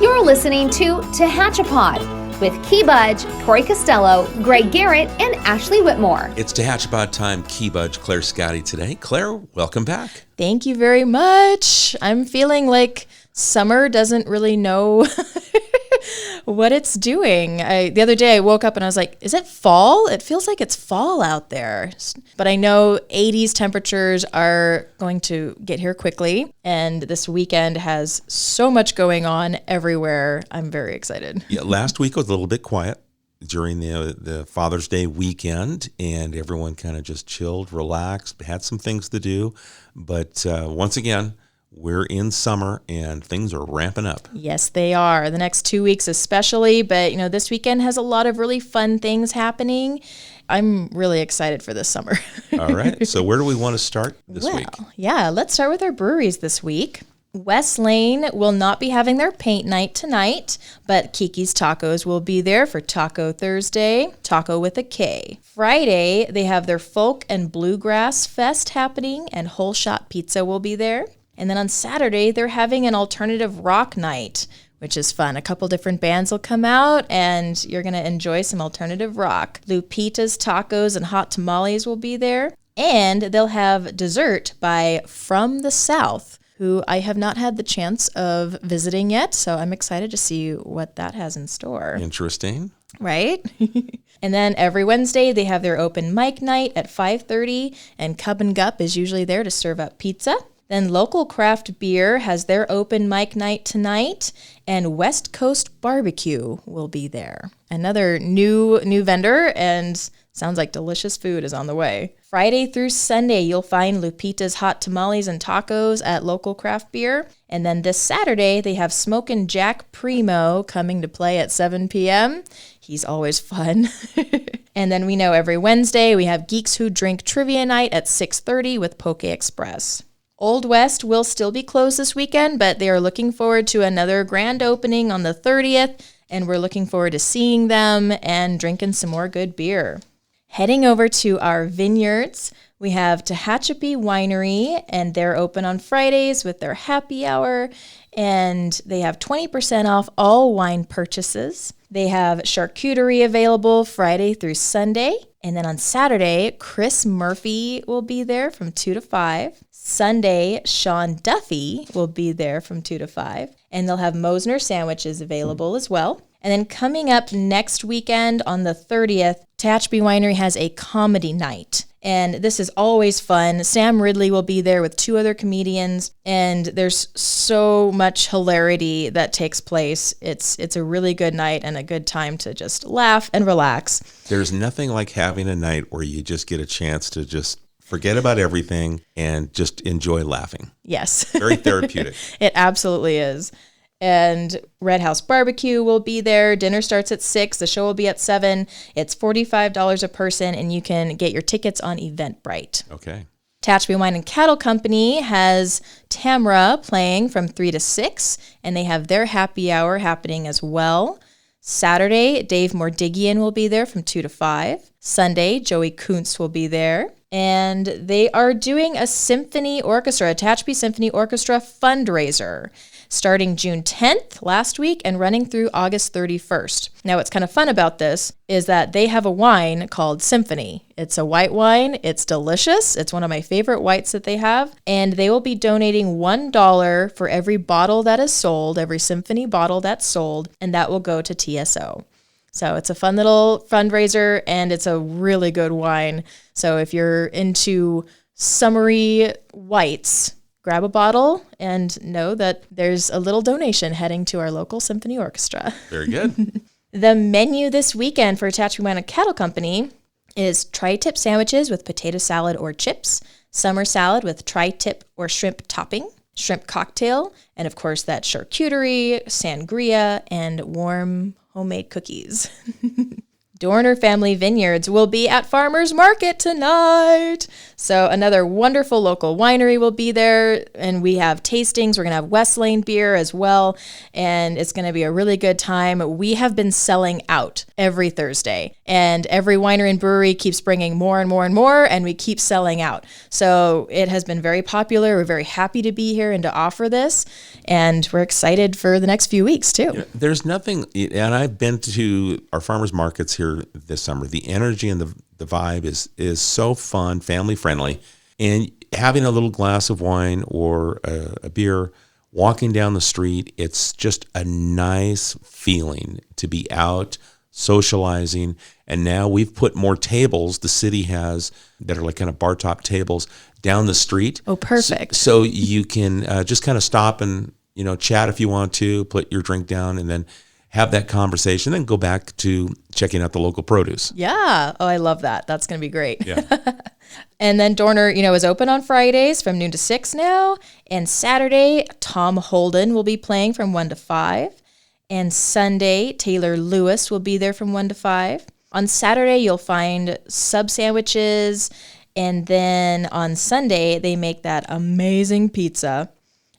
You're listening to Tehachapi with Key Budge, Tori Costello, Greg Garrett, and Ashley Whitmore. It's Tehachapi time. Key Budge, Claire Scotty today. Claire, welcome back. Thank you very much. I'm feeling like summer doesn't really know what it's doing. The other day I woke up and I was like, is it fall? It feels like it's fall out there. But I know 80s temperatures are going to get here quickly. And this weekend has so much going on everywhere. I'm very excited. Yeah, last week was a little bit quiet during the Father's Day weekend, and everyone kind of just chilled, relaxed, had some things to do. But once again, we're in summer and things are ramping up. Yes, they are. The next 2 weeks especially, but this weekend has a lot of really fun things happening. I'm really excited for this summer. All right. So where do we want to start this week? Yeah, let's start with our breweries this week. West Lane will not be having their paint night tonight, but Kiki's Tacos will be there for Taco Thursday, taco with a K. Friday, they have their Folk and Bluegrass Fest happening, and Whole Shot Pizza will be there. And then on Saturday, they're having an alternative rock night, which is fun. A couple different bands will come out, and you're going to enjoy some alternative rock. Lupita's Tacos and Hot Tamales will be there. And they'll have dessert by From the South, who I have not had the chance of visiting yet, so I'm excited to see what that has in store. Interesting. Right? And then every Wednesday, they have their open mic night at 5:30, and Cub and Gup is usually there to serve up pizza. Then Local Craft Beer has their open mic night tonight, and West Coast Barbecue will be there. Another new vendor, and sounds like delicious food is on the way. Friday through Sunday, you'll find Lupita's Hot Tamales and Tacos at Local Craft Beer. And then this Saturday, they have Smokin' Jack Primo coming to play at 7 p.m. He's always fun. And then we know every Wednesday, we have Geeks Who Drink Trivia Night at 6:30 with Poke Express. Old West will still be closed this weekend, but they are looking forward to another grand opening on the 30th, and we're looking forward to seeing them and drinking some more good beer. Heading over to our vineyards, we have Tehachapi Winery, and they're open on Fridays with their happy hour, and they have 20% off all wine purchases. They have charcuterie available Friday through Sunday. And then on Saturday, Chris Murphy will be there from 2 to 5. Sunday, Sean Duffy will be there from 2 to 5. And they'll have Mosner sandwiches available as well. And then coming up next weekend on the 30th, Tehachapi Winery has a comedy night. And this is always fun. Sam Ridley will be there with 2 other comedians, and there's so much hilarity that takes place. It's a really good night and a good time to just laugh and relax. There's nothing like having a night where you just get a chance to just forget about everything and just enjoy laughing. Yes. Very therapeutic. It absolutely is. And Red House Barbecue will be there. Dinner starts at 6. The show will be at 7. It's $45 a person, and you can get your tickets on Eventbrite. Okay. Tehachapi Wine and Cattle Company has Tamra playing from 3 to 6, and they have their happy hour happening as well. Saturday, Dave Mordigian will be there from 2 to 5. Sunday, Joey Kuntz will be there. And they are doing a symphony orchestra, a Tehachapi Symphony Orchestra fundraiser, starting June 10th last week and running through August 31st. Now, what's kind of fun about this is that they have a wine called Symphony. It's a white wine. It's delicious. It's one of my favorite whites that they have. And they will be donating $1 for every bottle that is sold, every Symphony bottle that's sold, and that will go to TSO. So it's a fun little fundraiser, and it's a really good wine. So if you're into summery whites, grab a bottle and know that there's a little donation heading to our local symphony orchestra. Very good. The menu this weekend for Tehachapi Wine and Cattle Company is tri-tip sandwiches with potato salad or chips, summer salad with tri-tip or shrimp topping, shrimp cocktail, and of course that charcuterie, sangria, and warm homemade cookies. Dorner Family Vineyards will be at Farmers Market tonight. So another wonderful local winery will be there, and we have tastings. We're going to have West Lane beer as well, and it's going to be a really good time. We have been selling out every Thursday, and every winery and brewery keeps bringing more and more and more, and we keep selling out. So it has been very popular. We're very happy to be here and to offer this, And we're excited for the next few weeks too. There's nothing, and I've been to our farmers markets here this summer. The energy and the vibe is so fun, family friendly, and having a little glass of wine or a beer, walking down the street, it's just a nice feeling to be out socializing. And now we've put more tables, the city has, that are like kind of bar top tables down the street. Oh, perfect. So you can just kind of stop and, chat if you want to, put your drink down and then have that conversation, then go back to checking out the local produce. Yeah. Oh, I love that. That's going to be great. Yeah. And then Dorner, is open on Fridays from noon to 6 now. And Saturday, Tom Holden will be playing from 1 to 5. And Sunday, Taylor Lewis will be there from 1 to 5. On Saturday, you'll find sub sandwiches. And then on Sunday, they make that amazing pizza.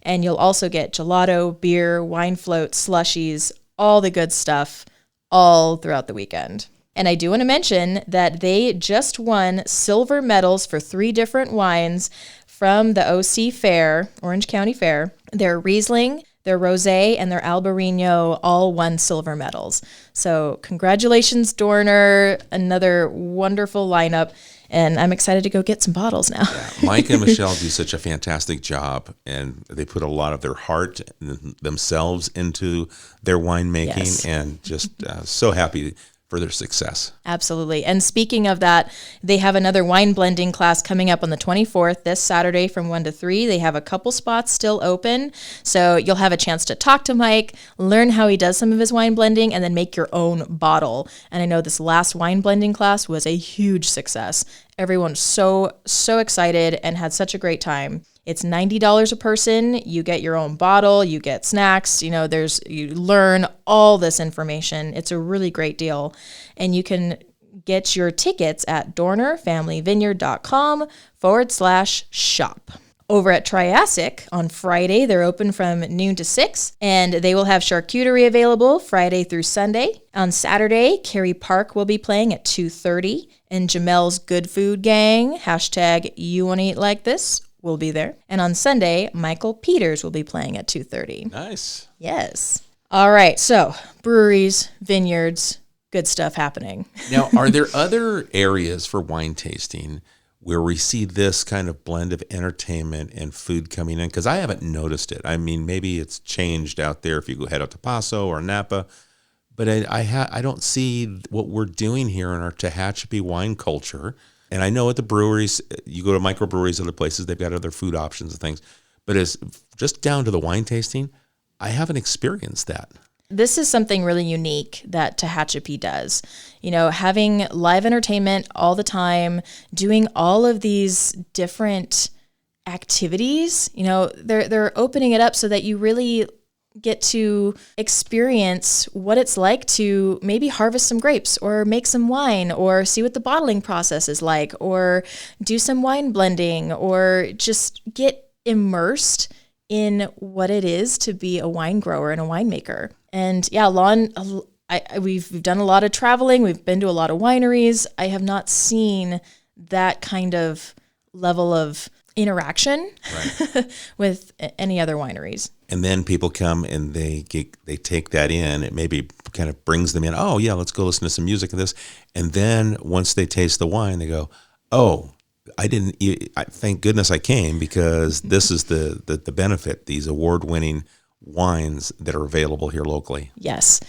And you'll also get gelato, beer, wine floats, slushies, all the good stuff all throughout the weekend. And I do want to mention that they just won silver medals for 3 different wines from the OC Fair, Orange County Fair. Their Riesling, their Rosé, and their Albarino all won silver medals. So congratulations, Dorner. Another wonderful lineup. And I'm excited to go get some bottles now. Yeah, Mike and Michelle do such a fantastic job, and they put a lot of their heart and themselves into their winemaking, Yes. and just so happy for their success. Absolutely. And speaking of that, they have another wine blending class coming up on the 24th, this Saturday from 1 to 3. They have a couple spots still open. So you'll have a chance to talk to Mike, learn how he does some of his wine blending, and then make your own bottle. And I know this last wine blending class was a huge success. Everyone's so excited and had such a great time. It's $90 a person. You get your own bottle, you get snacks, you learn all this information. It's a really great deal. And you can get your tickets at dornerfamilyvineyard.com/shop. Over at Triassic on Friday, they're open from noon to 6, and they will have charcuterie available Friday through Sunday. On Saturday, Carrie Park will be playing at 2:30, and Jamel's Good Food Gang, #YouWannaEatLikeThis, will be there. And on Sunday, Michael Peters will be playing at 2:30. Nice. Yes. All right, so breweries, vineyards, good stuff happening. Now, are there other areas for wine tasting where we see this kind of blend of entertainment and food coming in? Because I haven't noticed it. I mean, maybe it's changed out there if you go head out to Paso or Napa, but I don't see what we're doing here in our Tehachapi wine culture. And I know at the breweries, you go to microbreweries, other places, they've got other food options and things. But as just down to the wine tasting, I haven't experienced that. This is something really unique that Tehachapi does. Having live entertainment all the time, doing all of these different activities, they're opening it up so that you really get to experience what it's like to maybe harvest some grapes or make some wine or see what the bottling process is like or do some wine blending or just get immersed in what it is to be a wine grower and a winemaker. And yeah, Lon, we've done a lot of traveling. We've been to a lot of wineries. I have not seen that kind of level of interaction with any other wineries. And then people come and they take that in. It maybe kind of brings them in. Oh yeah, let's go listen to some music and this. And then once they taste the wine, they go, "Oh, thank goodness I came, because this is the benefit. These award-winning wines that are available here locally." Yes.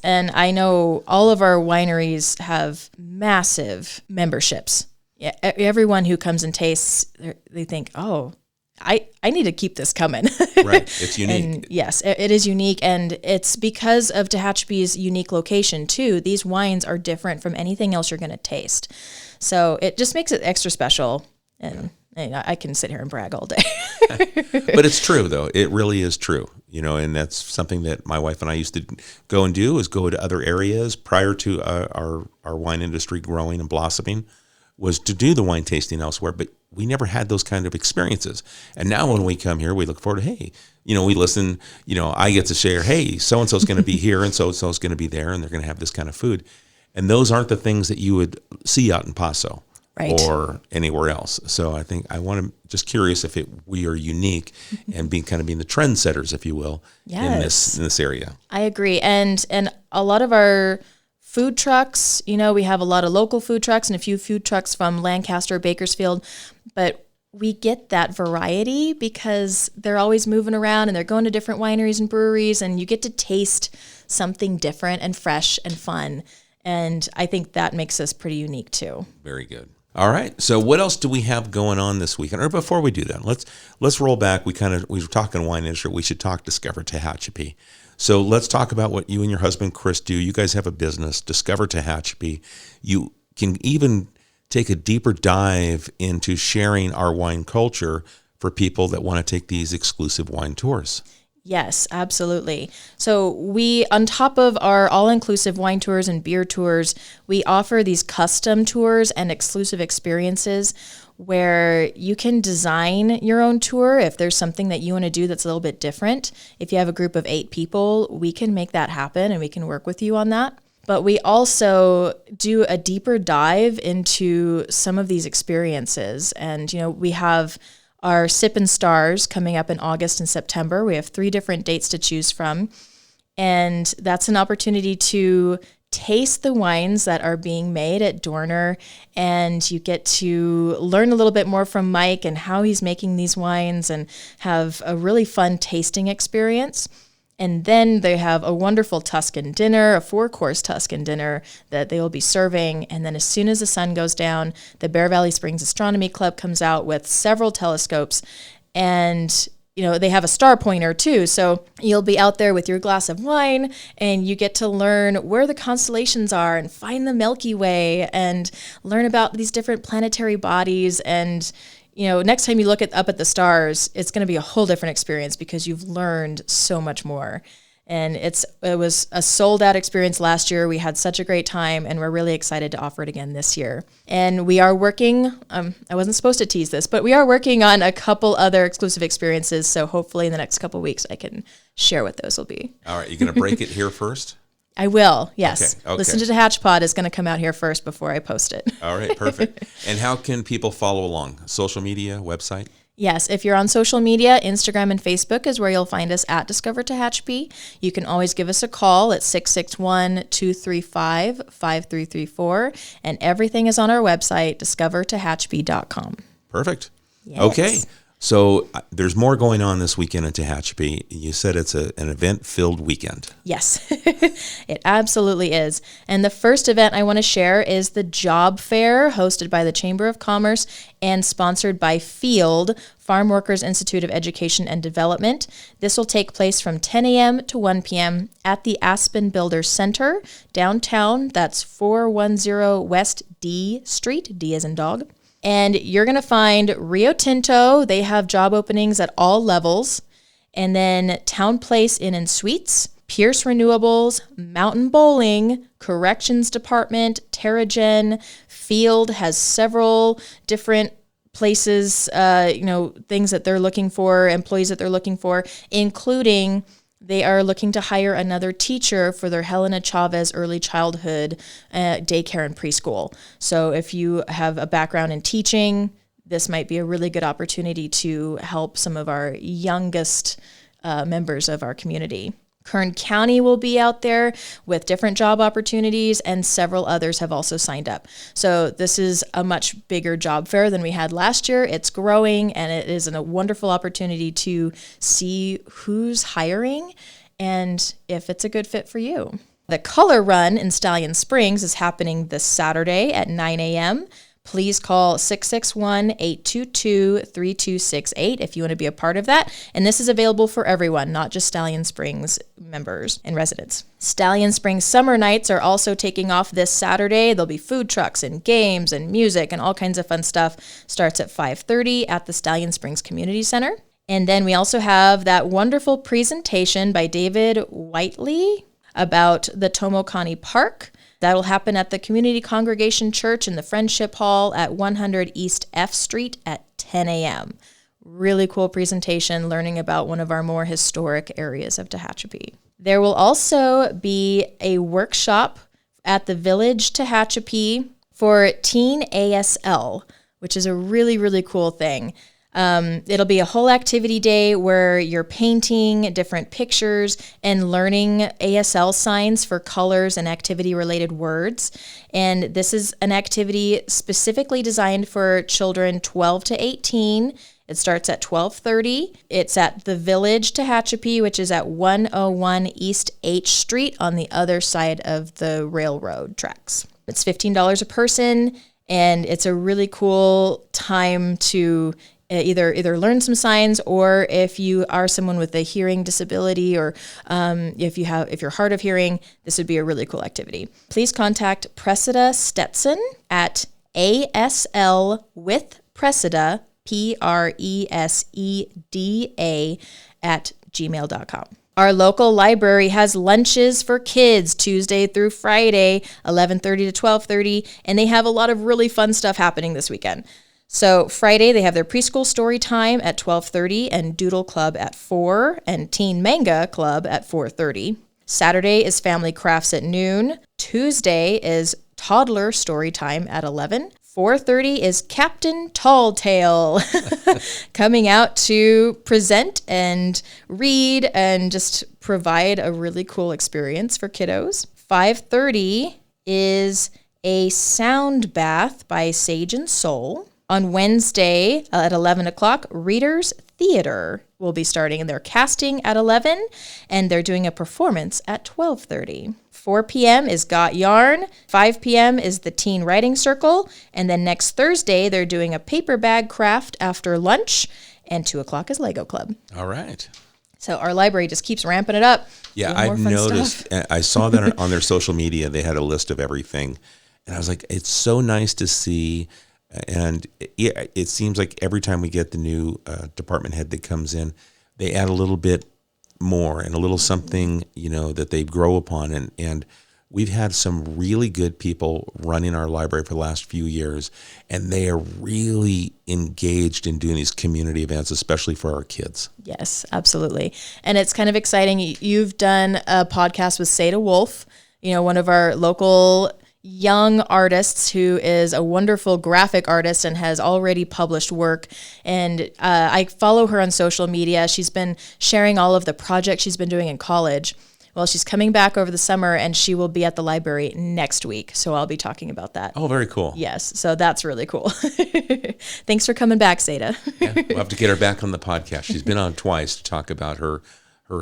And I know all of our wineries have massive memberships. Yeah, everyone who comes and tastes, they think, "Oh, I need to keep this coming." Right. It's unique. And yes, it is unique. And it's because of Tehachapi's unique location too. These wines are different from anything else you're going to taste. So it just makes it extra special. And I can sit here and brag all day. But it's true, though. It really is true. And that's something that my wife and I used to go and do, is go to other areas prior to our wine industry growing and blossoming, was to do the wine tasting elsewhere. But we never had those kind of experiences. And now when we come here, we look forward to, hey, we listen, I get to share, hey, so-and-so's going to be here and so-and-so's going to be there, and they're going to have this kind of food. And those aren't the things that you would see out in Paso Right. or anywhere else. So I think just curious if we are unique and being the trendsetters, if you will, in this area. I agree. And a lot of our food trucks, we have a lot of local food trucks and a few food trucks from Lancaster, Bakersfield, but we get that variety because they're always moving around and they're going to different wineries and breweries, and you get to taste something different and fresh and fun. And I think that makes us pretty unique too. Very good. All right. So what else do we have going on this weekend? Or before we do that, let's roll back. We were talking wine industry. We should talk Discover Tehachapi. So let's talk about what you and your husband, Chris, do. You guys have a business, Discover Tehachapi. You can even take a deeper dive into sharing our wine culture for people that want to take these exclusive wine tours. Yes, absolutely. So we, on top of our all-inclusive wine tours and beer tours, we offer these custom tours and exclusive experiences where you can design your own tour if there's something that you want to do that's a little bit different. If you have a group of 8 people, we can make that happen and we can work with you on that. But we also do a deeper dive into some of these experiences. And, we have our Sip and Stars coming up in August and September. We have 3 different dates to choose from. And that's an opportunity to taste the wines that are being made at Dorner. And you get to learn a little bit more from Mike and how he's making these wines and have a really fun tasting experience. And then they have a wonderful Tuscan dinner, a 4-course Tuscan dinner that they will be serving. And then as soon as the sun goes down, the Bear Valley Springs Astronomy Club comes out with several telescopes. And, they have a star pointer too. So you'll be out there with your glass of wine and you get to learn where the constellations are and find the Milky Way and learn about these different planetary bodies. And next time you look up at the stars, it's going to be a whole different experience because you've learned so much more. And it was a sold out experience last year. We had such a great time and we're really excited to offer it again this year. And we are working, I wasn't supposed to tease this, but we are working on a couple other exclusive experiences. So hopefully in the next couple of weeks, I can share what those will be. All right. You're going to break it here first? I will, yes. Okay. Listen to Tehachapi is going to come out here first before I post it. All right, perfect. And how can people follow along? Social media, website? Yes, if you're on social media, Instagram and Facebook is where you'll find us at Discover Tehachapi. You can always give us a call at 661-235-5334, and everything is on our website, discovertehachapi.com. Perfect. Yes. Okay. So there's more going on this weekend in Tehachapi. You said it's an event-filled weekend. Yes, it absolutely is. And the first event I want to share is the Job Fair, hosted by the Chamber of Commerce and sponsored by FIELD, Farm Workers Institute of Education and Development. This will take place from 10 a.m. to 1 p.m. at the Aspen Builder Center, downtown. That's 410 West D Street, D as in dog. And you're going to find Rio Tinto. They have job openings at all levels. And then Town Place Inn and Suites, Pierce Renewables, Mountain Bowling, Corrections Department, Terragen, Field has several different places, things that they're looking for, employees that they're looking for, including they are looking to hire another teacher for their Helena Chavez early childhood daycare and preschool. So if you have a background in teaching, this might be a really good opportunity to help some of our youngest members of our community. Kern County will be out there with different job opportunities, and several others have also signed up. So this is a much bigger job fair than we had last year. It's growing, and it is a wonderful opportunity to see who's hiring and if it's a good fit for you. The Color Run in Stallion Springs is happening this Saturday at 9 a.m. Please call 661-822-3268 if you want to be a part of that. And this is available for everyone, not just Stallion Springs members and residents. Stallion Springs Summer Nights are also taking off this Saturday. There'll be food trucks and games and music and all kinds of fun stuff. Starts at 5:30 at the Stallion Springs Community Center. And then we also have that wonderful presentation by David Whiteley about the Tomokani Park. That'll happen at the Community Congregation Church in the Friendship Hall at 100 East F Street at 10 a.m. Really cool presentation, learning about one of our more historic areas of Tehachapi. There will also be a workshop at the Village Tehachapi for Teen ASL, which is a really, really cool thing. It'll be a whole activity day where you're painting different pictures and learning ASL signs for colors and activity-related words. And this is an activity specifically designed for children 12 to 18. It starts at 12:30. It's at the Village Tehachapi, which is at 101 East H Street on the other side of the railroad tracks. It's $15 a person, and it's a really cool time to either learn some signs, or if you are someone with a hearing disability, or if you're hard of hearing, this would be a really cool activity. Please contact Presida Stetson at ASL with Presida, PRESEDA at gmail.com. Our local library has lunches for kids Tuesday through Friday, 11:30 to 12:30, and they have a lot of really fun stuff happening this weekend. So Friday, they have their preschool story time at 12:30 and Doodle Club at 4 and Teen Manga Club at 4:30. Saturday is family crafts at noon. Tuesday is toddler story time at 11. 4:30 is Captain Talltail coming out to present and read and just provide a really cool experience for kiddos. 5:30 is a sound bath by Sage and Soul. On Wednesday at 11 o'clock, Readers Theater will be starting, and they're casting at 11, and they're doing a performance at 12:30. 4 p.m. is Got Yarn. 5 p.m. is the Teen Writing Circle. And then next Thursday, they're doing a paper bag craft after lunch, and 2 o'clock is Lego Club. All right. So our library just keeps ramping it up. Yeah, I've noticed. I saw that on their social media. They had a list of everything. And I was like, it's so nice to see. And it seems like every time we get the new department head that comes in, they add a little bit more and a little something, that they grow upon. And we've had some really good people running our library for the last few years, and they are really engaged in doing these community events, especially for our kids. Yes, absolutely. And it's kind of exciting. You've done a podcast with Seda Wolf, one of our local young artists who is a wonderful graphic artist and has already published work. And I follow her on social media. She's been sharing all of the projects she's been doing in college. Well, she's coming back over the summer, and she will be at the library next week. So I'll be talking about that. Oh, very cool. Yes. So that's really cool. Thanks for coming back, Seda. Yeah, we'll have to get her back on the podcast. She's been on twice to talk about her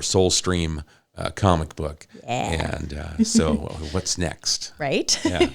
Soul Stream comic book. Yeah. And so what's next? Right? Yeah.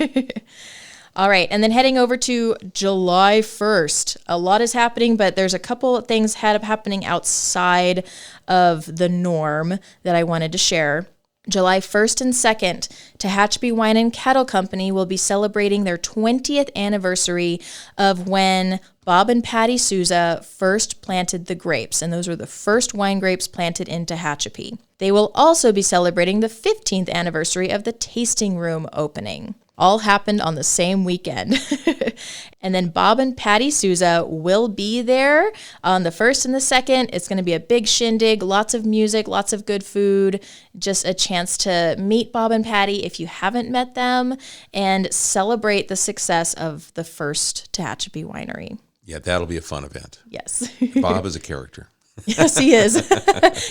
All right. And then heading over to July 1st, a lot is happening, but there's a couple of things happening outside of the norm that I wanted to share. July 1st and 2nd, Tehachapi Wine and Cattle Company will be celebrating their 20th anniversary of when Bob and Patty Souza first planted the grapes, and those were the first wine grapes planted in Tehachapi. They will also be celebrating the 15th anniversary of the tasting room opening. All happened on the same weekend. And then Bob and Patty Souza will be there on the 1st and the 2nd. It's going to be a big shindig, lots of music, lots of good food, just a chance to meet Bob and Patty if you haven't met them, and celebrate the success of the first Tehachapi winery. Yeah, that'll be a fun event. Yes. Bob is a character. Yes, he is.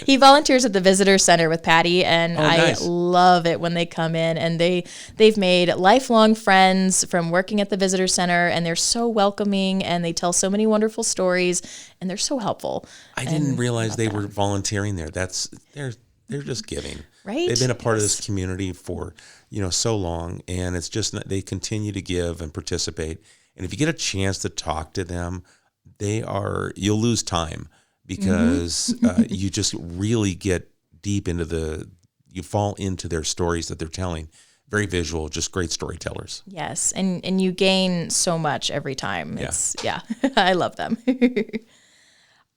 He volunteers at the visitor center with Patty, and nice. I love it when they come in, and they've made lifelong friends from working at the visitor center, and they're so welcoming, and they tell so many wonderful stories, and they're so helpful. I didn't realize they were volunteering there. They're just giving. Right? They've been a part of this community for, so long, and it's just they continue to give and participate. And if you get a chance to talk to them, you'll lose time. Because you just really get deep into you fall into their stories that they're telling. Very visual, just great storytellers. Yes, and you gain so much every time. Yeah. I love them.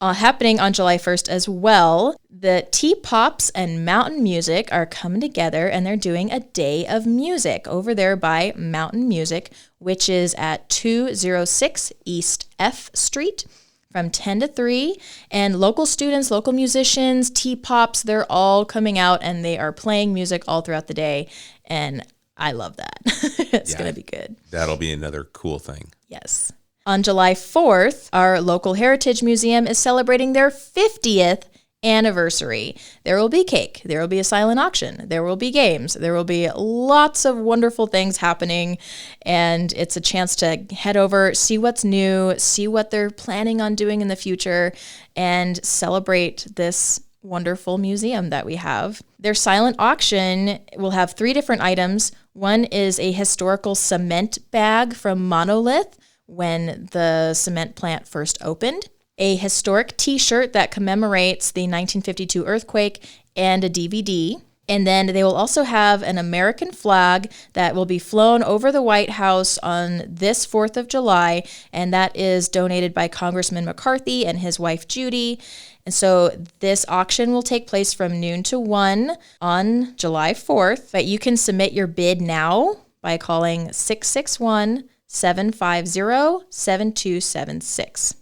Happening on July 1st as well, the T-Pops and Mountain Music are coming together, and they're doing a day of music over there by Mountain Music, which is at 206 East F Street, from 10 to 3, and local students, local musicians, T-Pops, they're all coming out, and they are playing music all throughout the day, and I love that. It's Yeah. going to be good. That'll be another cool thing. Yes. On July 4th, our local Heritage Museum is celebrating their 50th anniversary. There will be cake. There will be a silent auction. There will be games. There will be lots of wonderful things happening. And it's a chance to head over, see what's new, see what they're planning on doing in the future, and celebrate this wonderful museum that we have. Their silent auction will have 3 different items. One is a historical cement bag from Monolith when the cement plant first opened, a historic t-shirt that commemorates the 1952 earthquake, and a DVD. And then they will also have an American flag that will be flown over the White House on this 4th of July, and that is donated by Congressman McCarthy and his wife Judy. And so this auction will take place from noon to 1 on July 4th, but you can submit your bid now by calling 661-750-7276.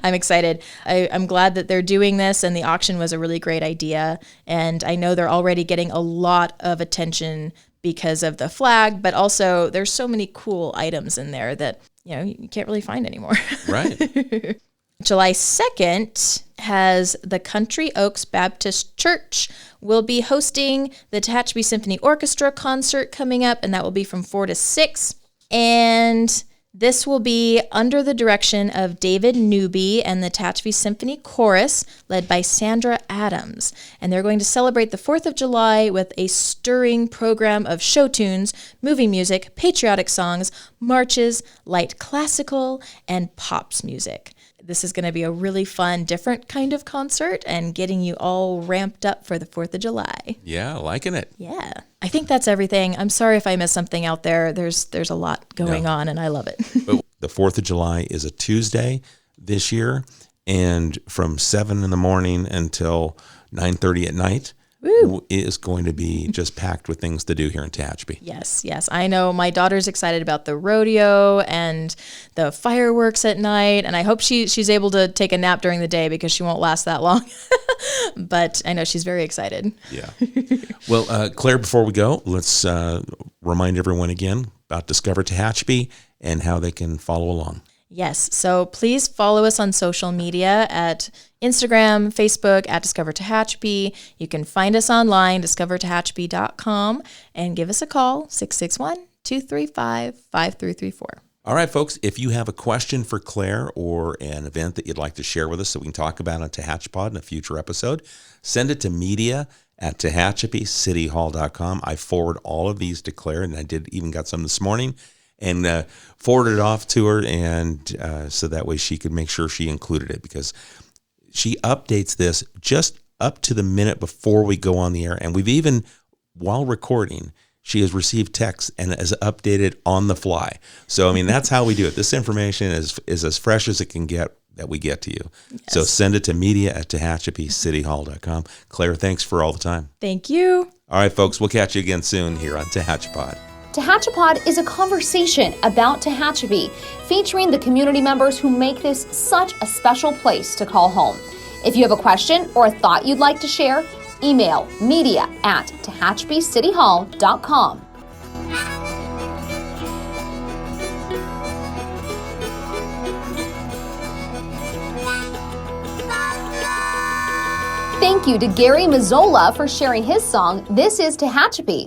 I'm excited. I'm glad that they're doing this, and the auction was a really great idea. And I know they're already getting a lot of attention because of the flag, but also there's so many cool items in there that, you can't really find anymore. Right. July 2nd has the Country Oaks Baptist Church will be hosting the Tehachapi Symphony Orchestra concert coming up, and that will be from 4 to 6. And this will be under the direction of David Newby and the Tehachapi Symphony Chorus, led by Sandra Adams. And they're going to celebrate the 4th of July with a stirring program of show tunes, movie music, patriotic songs, marches, light classical, and pops music. This is going to be a really fun, different kind of concert and getting you all ramped up for the 4th of July. Yeah, liking it. Yeah. I think that's everything. I'm sorry if I missed something out there. There's a lot going on, and I love it. But the 4th of July is a Tuesday this year, and from 7 in the morning until 9:30 at night, it is going to be just packed with things to do here in Tehachapi. Yes. I know my daughter's excited about the rodeo and the fireworks at night, and I hope she's able to take a nap during the day because she won't last that long. But I know she's very excited. Yeah. Well, Claire, before we go, let's remind everyone again about Discover Tehachapi and how they can follow along. Yes. So please follow us on social media at Instagram, Facebook, at Discover Tehachapi. You can find us online, discovertehachapi.com, and give us a call, 661-235-5334. All right, folks, if you have a question for Claire or an event that you'd like to share with us that we can talk about on Tehachapod in a future episode, send it to media@tehachapicityhall.com. I forward all of these to Claire, and I even got some this morning, and forwarded it off to her, and so that way she could make sure she included it, because she updates this just up to the minute before we go on the air. And we've even, while recording, she has received texts and has updated on the fly. So, I mean, that's how we do it. This information is as fresh as it can get that we get to you. Yes. So send it to media@tehachapicityhall.com. Claire, thanks for all the time. Thank you. All right, folks, we'll catch you again soon here on Tehachapod. Tehachapod is a conversation about Tehachapi, featuring the community members who make this such a special place to call home. If you have a question or a thought you'd like to share, email media@tehachapicityhall.com. Thank you to Gary Mazzola for sharing his song, This is Tehachapi.